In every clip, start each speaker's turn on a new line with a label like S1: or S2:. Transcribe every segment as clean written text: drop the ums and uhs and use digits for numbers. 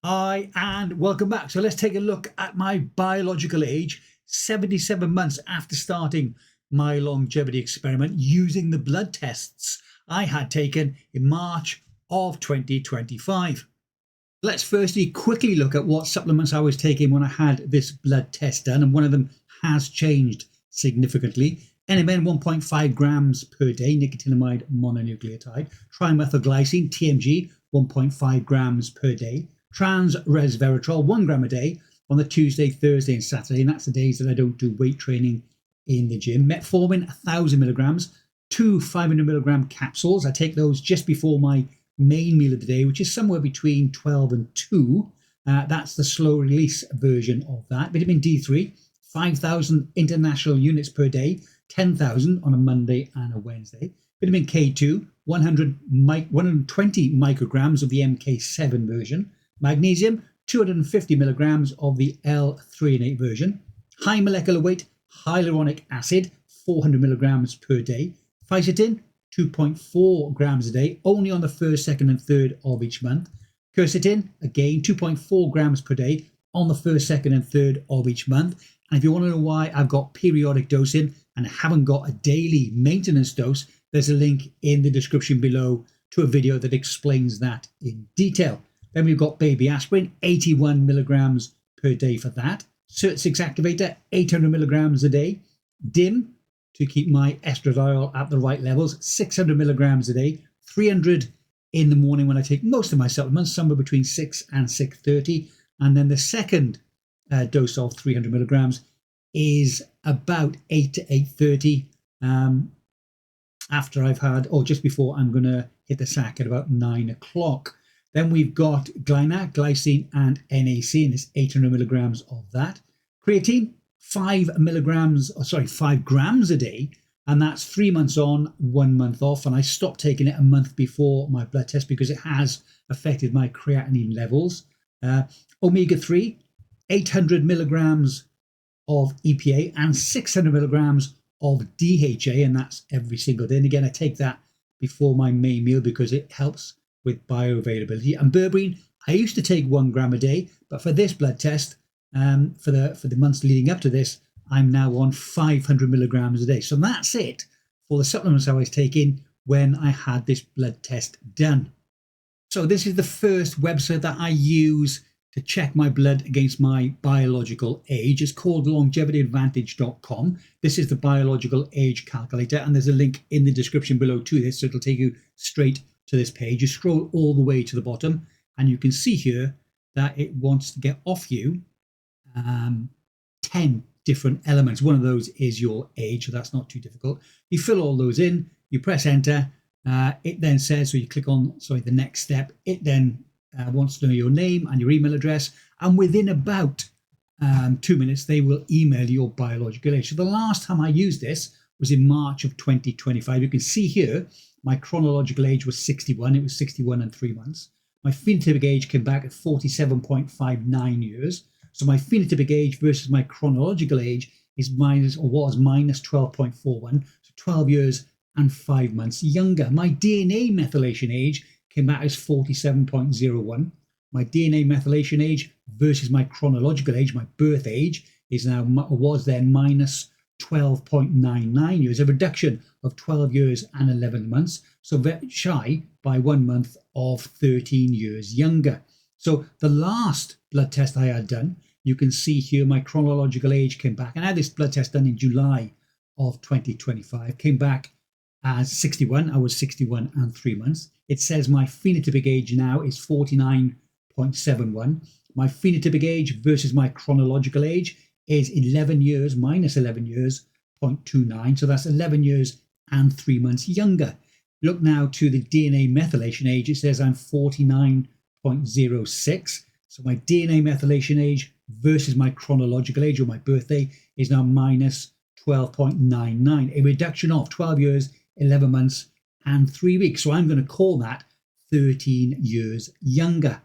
S1: Hi, and welcome back. So let's take a look at my biological age 77 months after starting my longevity experiment using the blood tests I had taken in March of 2025. Let's firstly quickly look at what supplements I was taking when I had this blood test done, and one of them has changed significantly. NMN 1.5 grams per day, nicotinamide mononucleotide. Trimethylglycine, TMG, 1.5 grams per day. Trans resveratrol, 1 gram a day on the Tuesday, Thursday, and Saturday, and that's the days that I don't do weight training in the gym. Metformin, 1,000 milligrams, 2 500 milligram capsules. I take those just before my main meal of the day, which is somewhere between 12 and 2. That's the slow release version of that. Vitamin D3, 5,000 international units per day, 10,000 on a Monday and a Wednesday. Vitamin K2, 120 micrograms of the MK7 version. Magnesium, 250 milligrams of the L-threonate version. High molecular weight hyaluronic acid, 400 milligrams per day. Fisetin, 2.4 grams a day, only on the 1st, 2nd, and 3rd of each month. Quercetin, again, 2.4 grams per day on the 1st, 2nd, and 3rd of each month. And if you want to know why I've got periodic dosing and haven't got a daily maintenance dose, there's a link in the description below to a video that explains that in detail. Then we've got baby aspirin, 81 milligrams per day for that. SIRT6 activator, 800 milligrams a day. DIM, to keep my estradiol at the right levels, 600 milligrams a day. 300 in the morning when I take most of my supplements, somewhere between 6 and 6:30. And then the second dose of 300 milligrams is about 8 to 8:30 after I've had, or just before I'm going to hit the sack at about 9 o'clock. Then we've got Glynac, glycine, and NAC, and it's 800 milligrams of that. Creatine, 5 grams a day, and that's 3 months on, 1 month off. And I stopped taking it a month before my blood test because it has affected my creatinine levels. Omega-3, 800 milligrams of EPA and 600 milligrams of DHA, and that's every single day. And again, I take that before my main meal because it helps with bioavailability. And berberine, I used to take 1 gram a day, but for this blood test, for the months leading up to this, I'm now on 500 milligrams a day. So that's it for the supplements I was taking when I had this blood test done. So this is the first website that I use to check my blood against my biological age. It's called longevityadvantage.com. This is the biological age calculator, and there's a link in the description below to this, so it'll take you straight to this page. You scroll all the way to the bottom, and you can see here that it wants to get off you 10 different elements. One of those is your age, so that's not too difficult. You fill all those in, you press enter. It then says, so you click on, the next step. It then wants to know your name and your email address, and within about 2 minutes, they will email your biological age. So the last time I used this was in March of 2025. You can see here, my chronological age was 61. It was 61 and 3 months. My phenotypic age came back at 47.59 years. So my phenotypic age versus my chronological age is minus 12.41. So 12 years and 5 months younger. My DNA methylation age came back as 47.01. My DNA methylation age versus my chronological age, my birth age, was then minus 12.99 years, a reduction of 12 years and 11 months, so very shy by 1 month of 13 years younger. So the last blood test I had done, you can see here my chronological age came back, and I had this blood test done in July of 2025, came back as 61. I was 61 and 3 months. It says my phenotypic age now is 49.71. My phenotypic age versus my chronological age is 11 years, minus 11 years, 0.29. So that's 11 years and 3 months younger. Look now to the DNA methylation age. It says I'm 49.06. So my DNA methylation age versus my chronological age, or my birthday, is now minus 12.99, a reduction of 12 years, 11 months and 3 weeks. So I'm going to call that 13 years younger.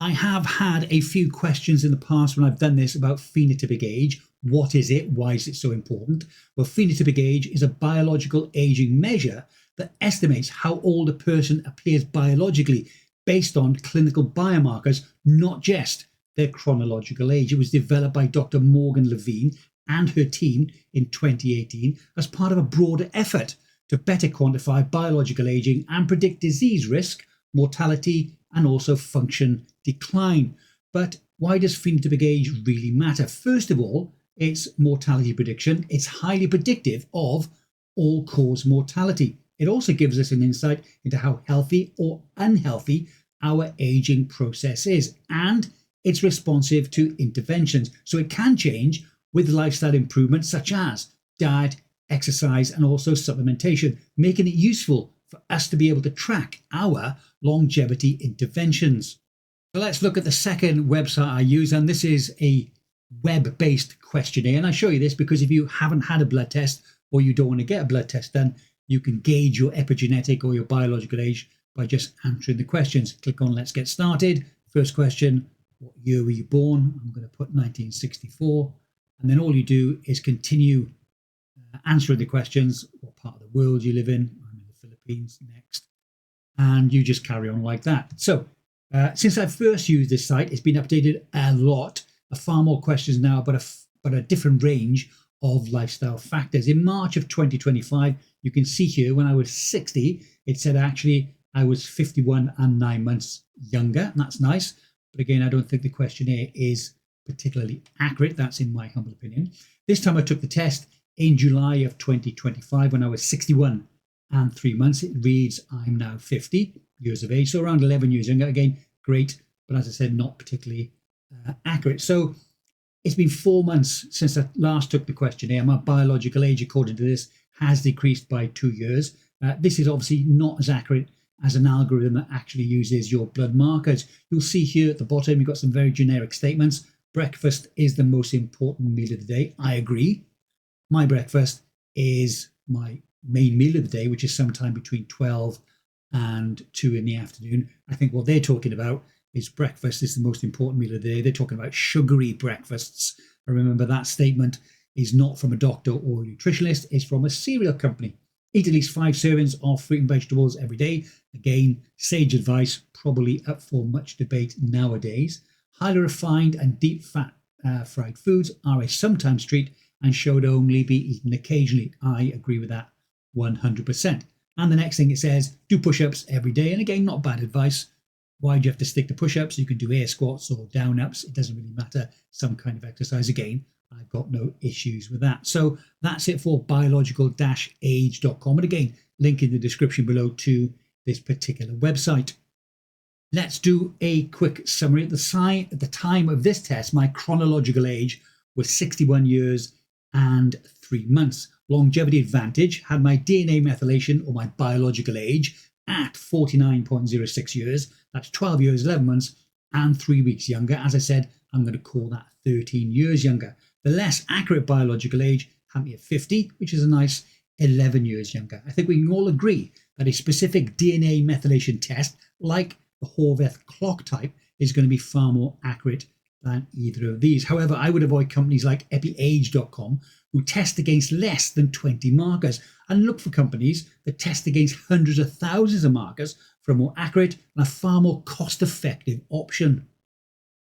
S1: I have had a few questions in the past when I've done this about phenotypic age. What is it? Why is it so important? Well, phenotypic age is a biological aging measure that estimates how old a person appears biologically based on clinical biomarkers, not just their chronological age. It was developed by Dr. Morgan Levine and her team in 2018 as part of a broader effort to better quantify biological aging and predict disease risk, mortality, and also function decline. But why does phenotypic age really matter? First of all, it's mortality prediction. It's highly predictive of all-cause mortality. It also gives us an insight into how healthy or unhealthy our aging process is, and it's responsive to interventions. So it can change with lifestyle improvements such as diet, exercise, and also supplementation, making it useful for us to be able to track our longevity interventions. So let's look at the second website I use, and this is a web-based questionnaire. And I show you this because if you haven't had a blood test or you don't want to get a blood test done, you can gauge your epigenetic or your biological age by just answering the questions. Click on Let's Get Started. First question, what year were you born? I'm going to put 1964. And then all you do is continue answering the questions. What part of the world you live in? I'm in the Philippines. Next. And you just carry on like that. So since I first used this site, it's been updated a lot. Far more questions now, but a different range of lifestyle factors. In March of 2025, you can see here when I was 60, it said actually I was 51 and 9 months younger, and that's nice. But again, I don't think the questionnaire is particularly accurate. That's in my humble opinion. This time I took the test in July of 2025 when I was 61 and 3 months. It reads I'm now 50 years of age, so around 11 years younger. Again, great, but as I said, not particularly accurate. So it's been 4 months since I last took the questionnaire. My biological age, according to this, has decreased by 2 years. This is obviously not as accurate as an algorithm that actually uses your blood markers. You'll see here at the bottom, you've got some very generic statements. Breakfast is the most important meal of the day. I agree. My breakfast is my main meal of the day, which is sometime between 12 and 2 in the afternoon. I think what they're talking about is breakfast is the most important meal of the day. They're talking about sugary breakfasts. And remember, that statement is not from a doctor or a nutritionist. It's from a cereal company. Eat at least 5 servings of fruit and vegetables every day. Again, sage advice, probably up for much debate nowadays. Highly refined and deep fat fried foods are a sometimes treat and should only be eaten occasionally. I agree with that 100%. And the next thing it says, do push-ups every day. And again, not bad advice. Why do you have to stick to push-ups? You can do air squats or down-ups. It doesn't really matter. Some kind of exercise. Again, I've got no issues with that. So that's it for biological-age.com. And again, link in the description below to this particular website. Let's do a quick summary. At the time of this test, my chronological age was 61 years and 3 months. Longevity Advantage had my DNA methylation or my biological age at 49.06 years. That's 12 years, 11 months and 3 weeks younger. As I said, I'm going to call that 13 years younger. The less accurate biological age had me at 50, which is a nice 11 years younger. I think we can all agree that a specific DNA methylation test like the Horvath clock type is going to be far more accurate than either of these. However, I would avoid companies like epiage.com who test against less than 20 markers and look for companies that test against hundreds of thousands of markers for a more accurate and a far more cost-effective option.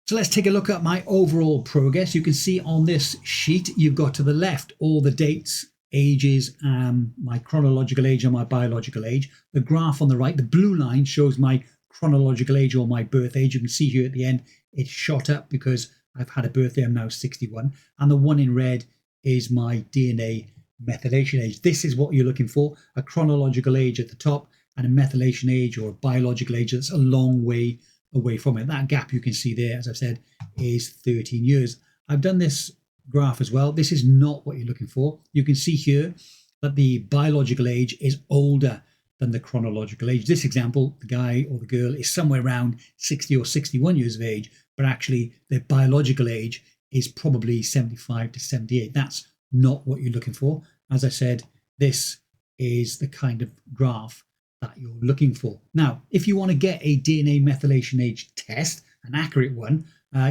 S1: So let's take a look at my overall progress. You can see on this sheet, you've got to the left all the dates, ages, my chronological age and my biological age. The graph on the right, the blue line, shows my chronological age or my birth age. You can see here at the end, it's shot up because I've had a birthday. I'm now 61. And the one in red is my DNA methylation age. This is what you're looking for, a chronological age at the top and a methylation age or a biological age that's a long way away from it. That gap you can see there, as I've said, is 13 years. I've done this graph as well. This is not what you're looking for. You can see here that the biological age is older than the chronological age. This example, the guy or the girl is somewhere around 60 or 61 years of age, but actually their biological age is probably 75 to 78. That's not what you're looking for. As I said, this is the kind of graph that you're looking for. Now, if you want to get a DNA methylation age test, an accurate one,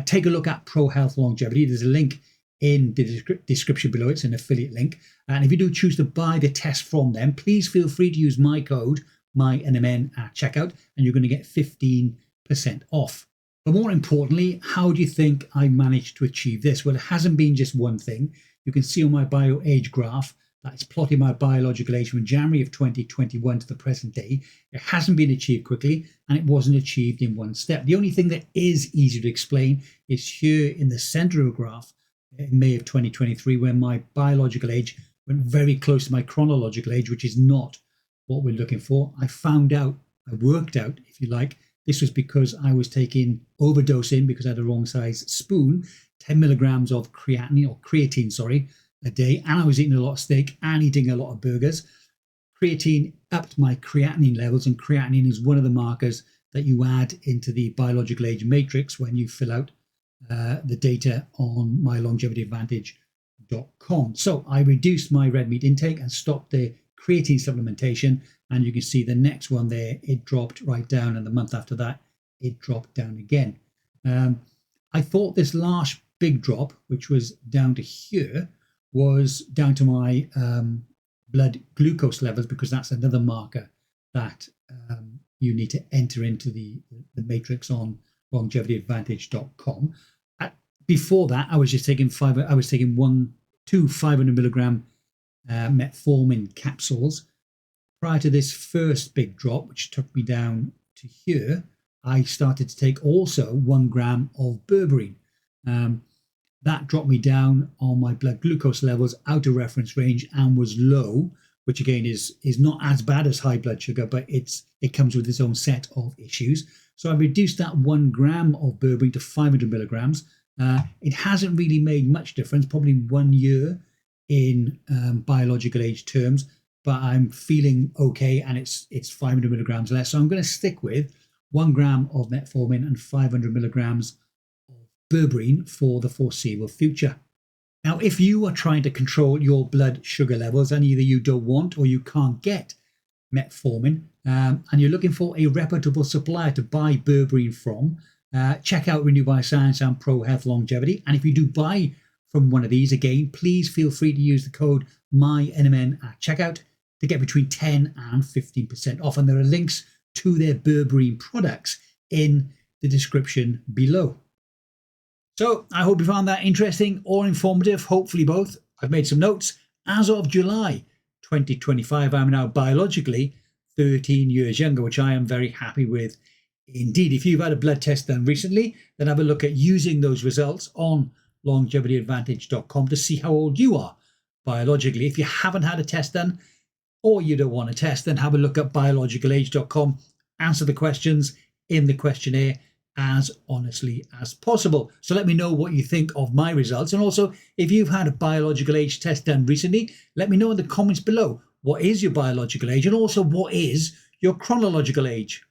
S1: take a look at Pro Health Longevity. There's a link in the description below. It's an affiliate link. And if you do choose to buy the test from them, please feel free to use my code my NMN at checkout, and you're going to get 15% off. But more importantly, how do you think I managed to achieve this? Well, it hasn't been just one thing. You can see on my bio age graph that it's plotting my biological age from January of 2021 to the present day. It hasn't been achieved quickly, and it wasn't achieved in one step. The only thing that is easy to explain is here in the center of the graph in May of 2023, when my biological age went very close to my chronological age, which is not what we're looking for. I worked out, if you like, this was because I was taking overdosing because I had a wrong size spoon, 10 milligrams of creatine, a day, and I was eating a lot of steak and eating a lot of burgers. Creatine upped my creatinine levels, and creatinine is one of the markers that you add into the biological age matrix when you fill out the data on my longevityadvantage.com. So I reduced my red meat intake and stopped the creatine supplementation, and you can see the next one there, it dropped right down, and the month after that it dropped down again. I thought this last big drop, which was down to here, was down to my blood glucose levels, because that's another marker that you need to enter into the matrix on longevityadvantage.com. Before that, I was just taking two 500 milligram metformin capsules. Prior to this first big drop, which took me down to here, I started to take also 1 gram of berberine. That dropped me down on my blood glucose levels out of reference range and was low, which again is not as bad as high blood sugar, but it comes with its own set of issues. So I reduced that 1 gram of berberine to 500 milligrams. It hasn't really made much difference, probably 1 year in biological age terms, but I'm feeling okay, and it's 500 milligrams less. So I'm going to stick with 1 gram of metformin and 500 milligrams of berberine for the foreseeable future. Now, if you are trying to control your blood sugar levels and either you don't want or you can't get metformin, and you're looking for a reputable supplier to buy berberine from, check out Renew Bioscience and Pro Health Longevity. And if you do buy from one of these, again, please feel free to use the code MyNMN at checkout to get between 10 and 15% off. And there are links to their berberine products in the description below. So I hope you found that interesting or informative, hopefully both. I've made some notes. As of July 2025, I'm now biologically 13 years younger, which I am very happy with indeed. If you've had a blood test done recently, then have a look at using those results on longevityadvantage.com to see how old you are biologically. If you haven't had a test done or you don't want a test, then have a look at biologicalage.com. Answer the questions in the questionnaire as honestly as possible. So let me know what you think of my results. And also, if you've had a biological age test done recently, let me know in the comments below. What is your biological age? And also, what is your chronological age?